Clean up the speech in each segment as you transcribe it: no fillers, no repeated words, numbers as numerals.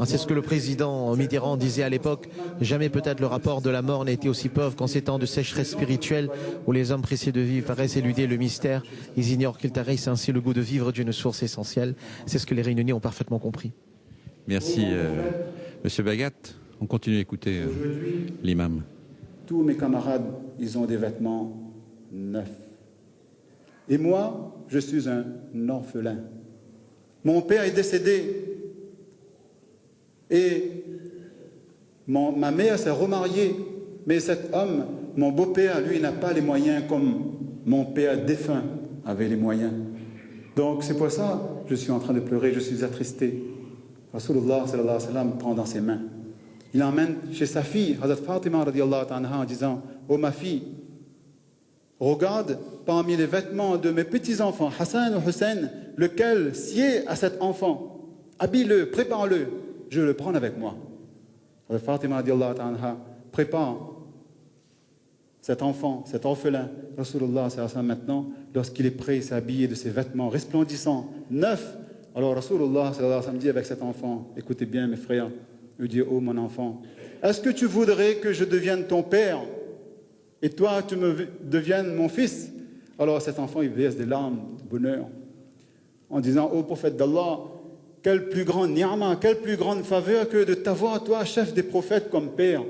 C'est ce que le président Mitterrand disait à l'époque. Jamais peut-être le rapport de la mort n'a été aussi pauvre qu'en ces temps de sécheresse spirituelle où les hommes pressés de vivre paraissent éluder le mystère. Ils ignorent qu'ils tarissent ainsi le goût de vivre d'une source essentielle. C'est ce que les Réunionnais ont parfaitement compris. Merci, Monsieur Bagat. On continue d'écouter l'imam. Tous mes camarades, ils ont des vêtements neufs. Et moi, je suis un orphelin. Mon père est décédé. Et ma mère s'est remariée. Mais cet homme, mon beau-père, lui, n'a pas les moyens comme mon père défunt avait les moyens. Donc c'est pour ça que je suis en train de pleurer, je suis attristé. Rasulullah sallallahu alayhi wa sallam prend dans ses mains. Il emmène chez sa fille, Hazrat Fatima radiallahu anha, en disant « Oh ma fille, regarde parmi les vêtements de mes petits-enfants, Hassan ou Hussein, lequel sied à cet enfant. Habille-le, prépare-le, je vais le prendre avec moi. » Hazrat Fatima radiallahu anha prépare cet enfant, cet orphelin. Rasulullah sallallahu alayhi wa sallam maintenant, lorsqu'il est prêt, il s'est habillé de ses vêtements resplendissants, neufs. Alors Rasulullah sallallahu alayhi wa sallam dit avec cet enfant, écoutez bien mes frères, il dit, oh mon enfant, est-ce que tu voudrais que je devienne ton père et toi tu me deviennes mon fils? Alors cet enfant il verse des larmes de bonheur en disant, ô prophète d'Allah, quelle plus grande ni'ma, quelle plus grande faveur que de t'avoir toi chef des prophètes comme père.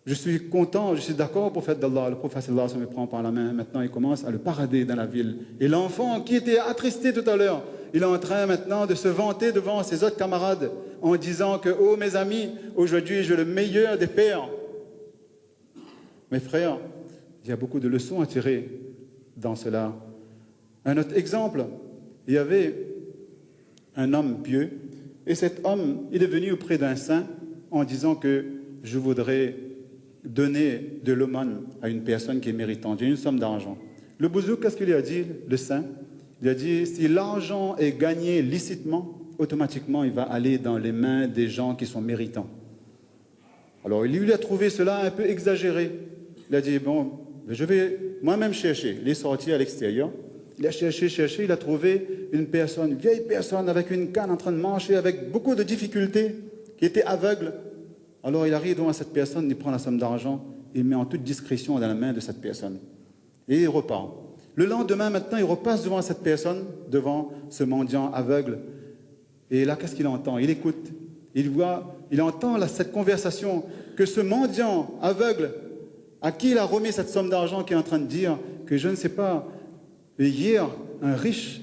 Je suis content, je suis d'accord, prophète d'Allah. Le prophète sallallahu alayhi wa sallam me prend par la main, maintenant il commence à le parader dans la ville. Et l'enfant qui était attristé tout à l'heure, il est en train maintenant de se vanter devant ses autres camarades en disant que, oh mes amis, aujourd'hui j'ai le meilleur des pères. Mes frères, il y a beaucoup de leçons à tirer dans cela. Un autre exemple, il y avait un homme pieux et cet homme, il est venu auprès d'un saint en disant que je voudrais donner de l'aumône à une personne qui est méritante, j'ai une somme d'argent. Le bouzouk, qu'est-ce qu'il lui a dit, le saint? Il a dit, si l'argent est gagné licitement, automatiquement, il va aller dans les mains des gens qui sont méritants. Alors, il lui a trouvé cela un peu exagéré. Il a dit, bon, je vais moi-même chercher. Il est sorti à l'extérieur. Il a cherché, il a trouvé une personne, une vieille personne avec une canne en train de marcher avec beaucoup de difficultés, qui était aveugle. Alors, il arrive devant cette personne, il prend la somme d'argent, il met en toute discrétion dans la main de cette personne. Et il repart. Le lendemain, maintenant, il repasse devant cette personne, devant ce mendiant aveugle. Et là, qu'est-ce qu'il entend? Il écoute. Il entend là, cette conversation que ce mendiant aveugle, à qui il a remis cette somme d'argent, qui est en train de dire que je ne sais pas, hier, un riche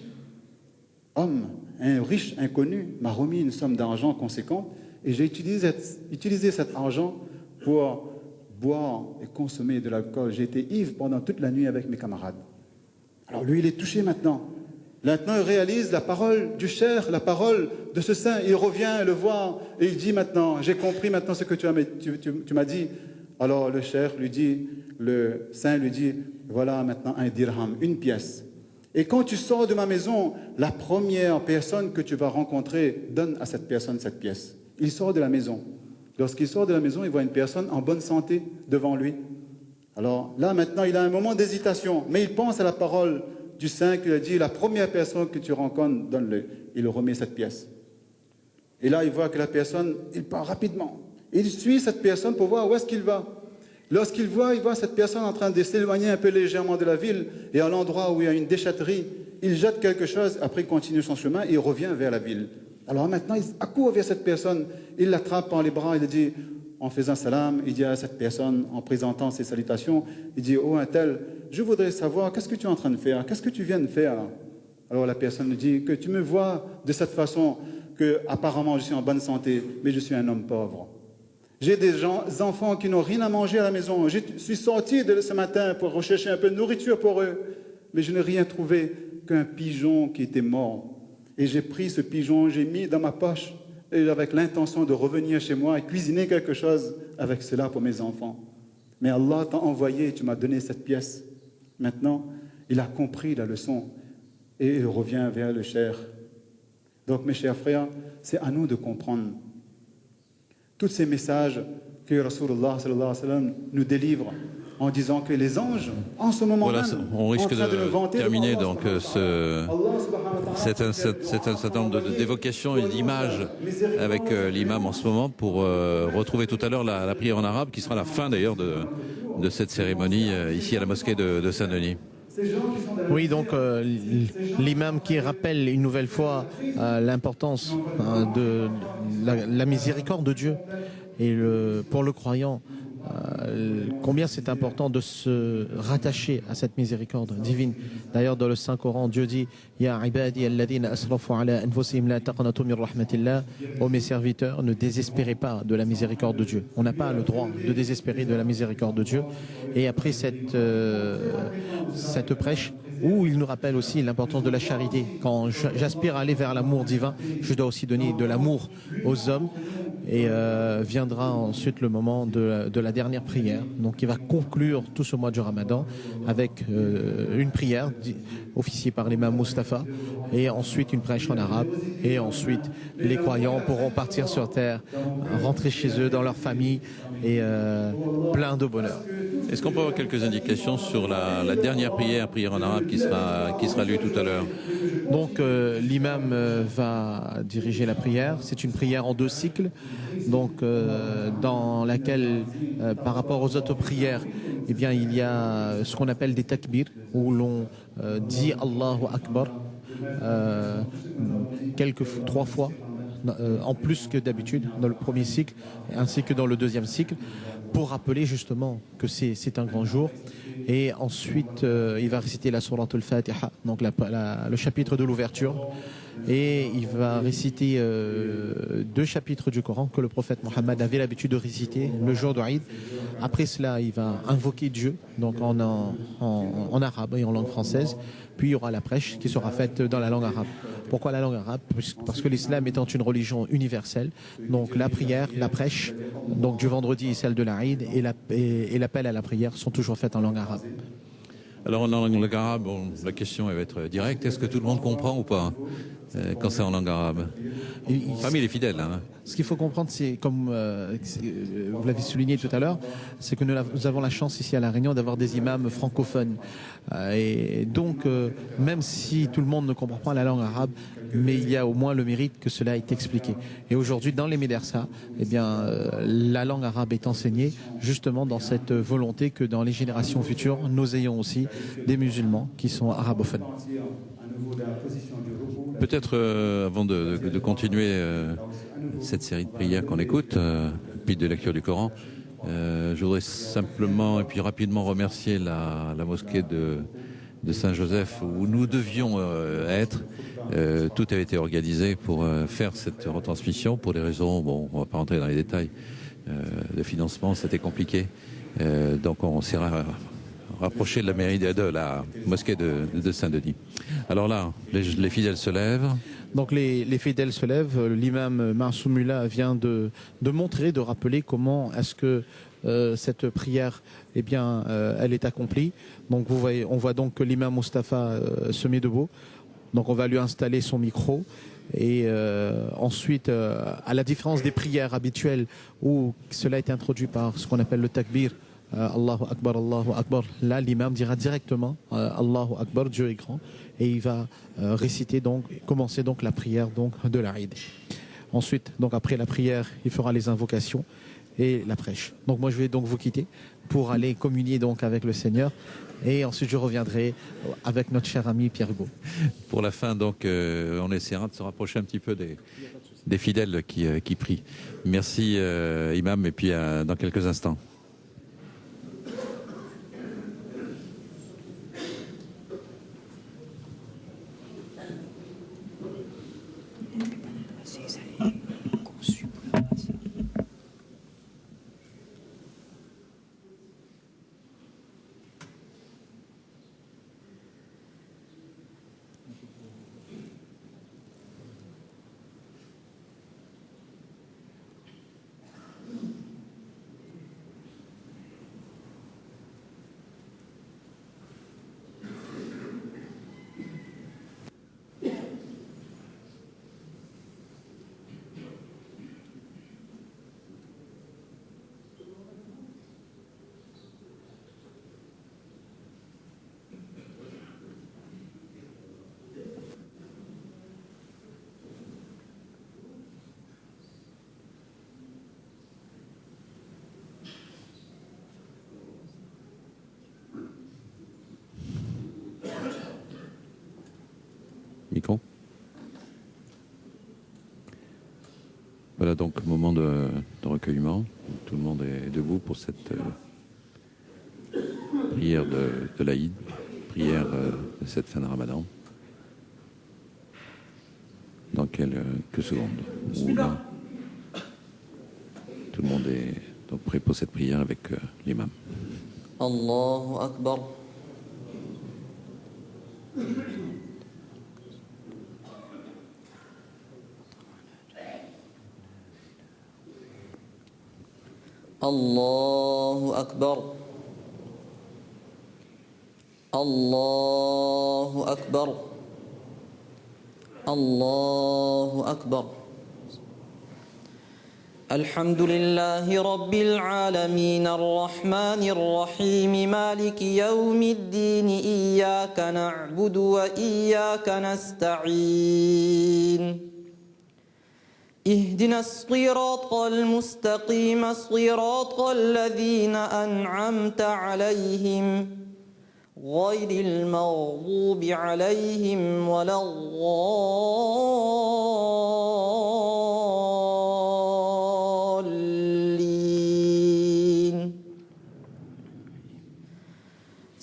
homme, un riche inconnu, m'a remis une somme d'argent conséquente et j'ai utilisé cet argent pour boire et consommer de l'alcool. J'ai été ivre pendant toute la nuit avec mes camarades. Alors lui, il est touché maintenant. Maintenant, il réalise la parole du cheikh, la parole de ce saint. Il revient le voir et il dit maintenant, j'ai compris maintenant ce que tu m'as dit. Alors le cheikh lui dit, le saint lui dit, voilà maintenant un dirham, une pièce. Et quand tu sors de ma maison, la première personne que tu vas rencontrer, donne à cette personne cette pièce. Il sort de la maison. Lorsqu'il sort de la maison, il voit une personne en bonne santé devant lui. Alors là, maintenant, il a un moment d'hésitation, mais il pense à la parole du saint qui lui a dit, la première personne que tu rencontres, donne-le. Il remet cette pièce. Et là, il voit que la personne, il part rapidement. Il suit cette personne pour voir où est-ce qu'il va. Lorsqu'il voit, il voit cette personne en train de s'éloigner un peu légèrement de la ville, et à l'endroit où il y a une déchetterie, il jette quelque chose, après il continue son chemin, et il revient vers la ville. Alors maintenant, il accourt vers cette personne, il l'attrape par les bras, il dit, en faisant salam, il dit à cette personne, en présentant ses salutations, il dit, oh un tel, je voudrais savoir, qu'est-ce que tu es en train de faire? Qu'est-ce que tu viens de faire? Alors la personne lui dit, que tu me vois de cette façon, que apparemment je suis en bonne santé, mais je suis un homme pauvre. J'ai des enfants qui n'ont rien à manger à la maison. Je suis sorti ce matin pour rechercher un peu de nourriture pour eux, mais je n'ai rien trouvé qu'un pigeon qui était mort. Et j'ai pris ce pigeon, j'ai mis dans ma poche, et avec l'intention de revenir chez moi et cuisiner quelque chose avec cela pour mes enfants. Mais Allah t'a envoyé et tu m'as donné cette pièce. Maintenant, il a compris la leçon et il revient vers le cheikh. Donc mes chers frères, c'est à nous de comprendre tous ces messages que Rasulullah sallallahu alayhi wa sallam nous délivre en disant que les anges, en ce moment Voilà, même, on risque en train de nous de vanter terminer devant donc Allah cet certain nombre d'évocations et d'images avec l'imam en ce moment pour retrouver tout à l'heure la prière en arabe qui sera la fin d'ailleurs de cette cérémonie ici à la mosquée de Saint-Denis. Oui, donc l'imam qui rappelle une nouvelle fois l'importance de la miséricorde de Dieu et pour le croyant, combien c'est important de se rattacher à cette miséricorde divine. D'ailleurs, dans le Saint-Coran, Dieu dit Ya ibadi alladhina asrafu ala anfusihim la taqnatu min rahmatillah. Ô mes serviteurs, ne désespérez pas de la miséricorde de Dieu. On n'a pas le droit de désespérer de la miséricorde de Dieu. Et après cette prêche, où il nous rappelle aussi l'importance de la charité. Quand j'aspire à aller vers l'amour divin, je dois aussi donner de l'amour aux hommes. Et viendra ensuite le moment de la dernière prière, donc qui va conclure tout ce mois du Ramadan avec une prière officiée par l'imam Mustafa et ensuite une prêche en arabe et ensuite les croyants pourront partir sur terre, rentrer chez eux dans leur famille et plein de bonheur. Est-ce qu'on peut avoir quelques indications sur la dernière prière en arabe qui sera lue tout à l'heure? Donc l'imam va diriger la prière. C'est une prière en 2 cycles, donc dans laquelle, par rapport aux autres prières, eh bien, il y a ce qu'on appelle des takbir, où l'on dit Allahu Akbar 3 fois, en plus que d'habitude dans le premier cycle, ainsi que dans le deuxième cycle, pour rappeler justement que c'est un grand jour. Et ensuite, il va réciter la sourate al-Fatiha, donc le chapitre de l'ouverture. Et il va réciter 2 chapitres du Coran que le prophète Mohammed avait l'habitude de réciter le jour de Eid. Après cela, il va invoquer Dieu, donc en arabe et en langue française. Puis il y aura la prêche qui sera faite dans la langue arabe. Pourquoi la langue arabe? Parce que l'islam étant une religion universelle, donc la prière, la prêche, donc du vendredi et celle de la Eid et l'appel à la prière sont toujours faites en langue arabe. Alors en langue arabe, la question elle va être directe. Est-ce que tout le monde comprend ou pas quand c'est en langue arabe? Parmi les fidèles. Hein. Ce qu'il faut comprendre, c'est comme vous l'avez souligné tout à l'heure, c'est que nous avons la chance ici à La Réunion d'avoir des imams francophones. Et donc, même si tout le monde ne comprend pas la langue arabe, mais il y a au moins le mérite que cela est expliqué. Et aujourd'hui, dans les médersa, eh bien, la langue arabe est enseignée justement dans cette volonté que dans les générations futures, nous ayons aussi des musulmans qui sont arabophones. Peut-être avant de continuer cette série de prières qu'on écoute, puis de lecture du Coran, je voudrais simplement et puis rapidement remercier la mosquée de Saint-Joseph où nous devions être. Tout avait été organisé pour faire cette retransmission pour des raisons, bon, on ne va pas rentrer dans les détails, de financement, c'était compliqué. Donc on s'est rapproché de la mairie de la mosquée de Saint-Denis. Alors là, les fidèles se lèvent. Donc les fidèles se lèvent. L'imam Marsoumoula vient de montrer, de rappeler comment est-ce que cette prière, eh bien, elle est accomplie. Donc on voit donc que l'imam Mustafa se met debout. Donc on va lui installer son micro. Et ensuite, à la différence des prières habituelles où cela est introduit par ce qu'on appelle le takbir, Allahu Akbar, Allahu Akbar. Là, l'imam dira directement Allahu Akbar, Dieu est grand, et il va réciter donc, commencer donc la prière donc de l'Aïd. Ensuite, donc après la prière, il fera les invocations et la prêche. Donc moi, je vais donc vous quitter pour aller communier donc avec le Seigneur. Et ensuite, je reviendrai avec notre cher ami Pierre Hugo. Pour la fin, donc, on essaiera de se rapprocher un petit peu des fidèles qui prient. Merci, imam, et puis dans quelques instants. Voilà donc moment de recueillement. Tout le monde est debout pour cette prière de l'Aïd, prière de cette fin de Ramadan. Dans quelques secondes. Là, tout le monde est donc prêt pour cette prière avec l'imam. Allahu Akbar. Allahu Akbar. Allahu Akbar. الله أكبر. الحمد لله رب العالمين الرحمن الرحيم مالك يوم الدين إياك نعبد وإياك نستعين اهدنا الصراط المستقيم صراط الذين أنعمت عليهم غير المغضوب عليهم ولا الضالين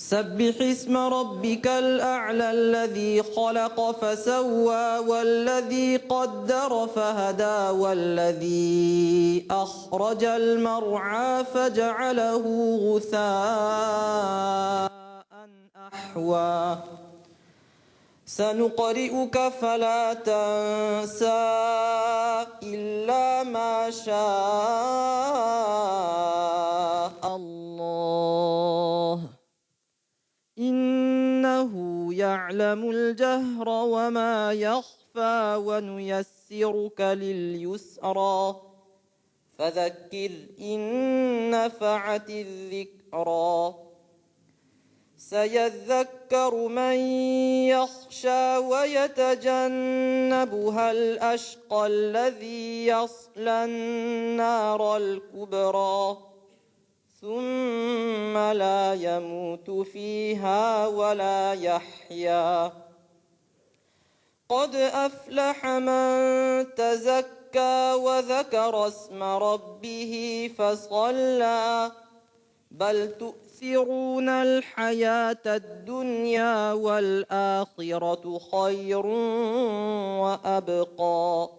سبح اسم ربك الأعلى الذي خلق فسوى والذي قدر فهدى والذي أخرج المرعى فجعله غثاء أحوى سنقرئك فلا تنسى إلا ما شاء الله إنه يعلم الجهر وما يخفى ونيسرك لليسرى فذكر إن نفعت الذكرى سيذكر من يخشى ويتجنبها الأشقى الذي يصلى النار الكبرى ثم لا يموت فيها ولا يحيا قد أفلح من تزكى وذكر اسم ربه فصلى بل تؤثرون الحياة الدنيا والآخرة خير وأبقى